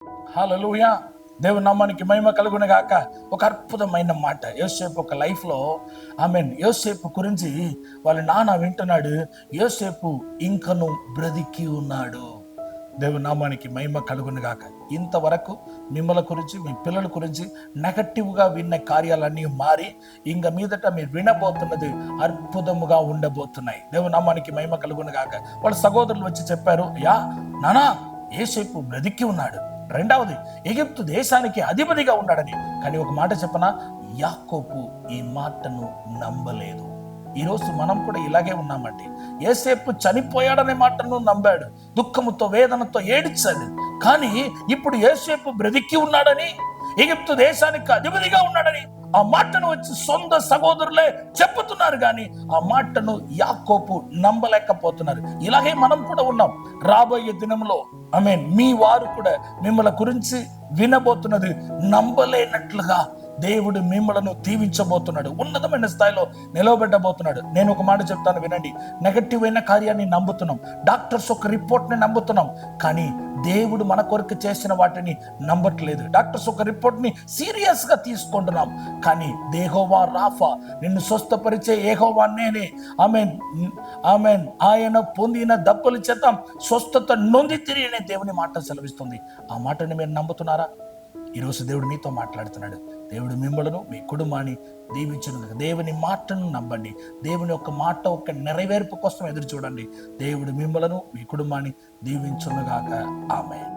హల్లెలూయా. దేవుని నామానికి మహిమ కలుగును గాక. ఒక అద్భుతమైన మాట యోసేపు ఒక లైఫ్లో, యోసేపు గురించి వాళ్ళ నాన్న వింటున్నాడు. యోసేపు ఇంకను బ్రతికి ఉన్నాడు. దేవుని నామానికి మహిమ కలుగును గాక. ఇంతవరకు మిమ్మల్ని గురించి, మీ పిల్లల గురించి నెగటివ్గా విన్న కార్యాలన్నీ మారి ఇంక మీదట మీరు వినబోతున్నది అద్భుతముగా ఉండబోతున్నాయి. దేవుని నామానికి మహిమ కలుగును గాక. వాళ్ళ సహోదరులు వచ్చి చెప్పారు, నానా యోసేపు బ్రతికి ఉన్నాడు, రెండవది ఎగిప్తు దేశానికి అధిపతిగా ఉన్నాడని. కానీ ఒక మాట చెప్పనా, యాకోబు ఈ మాటను నమ్మలేదు. ఈరోజు మనం కూడా ఇలాగే ఉన్నామండి. యోసేపు చనిపోయాడనే మాటను నమ్మాడు, దుఃఖముతో వేదనతో ఏడ్చాడు. కానీ ఇప్పుడు యోసేపు బ్రతికి ఉన్నాడని, ఎగిప్తు దేశానికి అధిపతిగా ఉన్నాడని ఆ మాటను వచ్చి సొంత సహోదరులే చెప్పుతున్నారు, కానీ ఆ మాటను యాకోబు నమ్మలేకపోతున్నారు. ఇలాగే మనం కూడా ఉన్నాం. రాబోయే దినంలో మీ వారు కూడా మిమ్మల్ని గురించి వినబోతున్నది నమ్మలేనట్లుగా దేవుడు మిమ్మలను దీవించబోతున్నాడు, ఉన్నతమైన స్థాయిలో నిలవబెట్టబోతున్నాడు. నేను ఒక మాట చెప్తాను, వినండి. నెగటివ్ అయిన కార్యాన్ని నమ్ముతున్నాం, డాక్టర్స్ ఒక రిపోర్ట్ని నమ్ముతున్నాం, కానీ దేవుడు మన కొరకు చేసిన వాటిని నమ్మట్లేదు. డాక్టర్స్ ఒక రిపోర్ట్ని సీరియస్గా తీసుకుంటున్నాం, కానీ యెహోవా రాఫా, నిన్ను స్వస్థపరిచే యెహోవా నేనే. ఆమేన్. ఆయన పొందిన దెబ్బల చేత స్వస్థత నొంది తిరిగిన దేవుని మాట సెలవిస్తుంది. ఆ మాటని మీరు నమ్ముతున్నారా? ఈరోజు దేవుడు మీతో మాట్లాడుతున్నాడు. దేవుడు మిమ్మలను, మీ కుటుంబాన్ని దీవించును. దేవుని మాటను నమ్మండి. దేవుని యొక్క మాట ఒక నెరవేర్పు కోసం ఎదురు చూడండి. దేవుడు మిమ్మలను, మీ కుటుంబాన్ని దీవించునుగాక. ఆమేన్.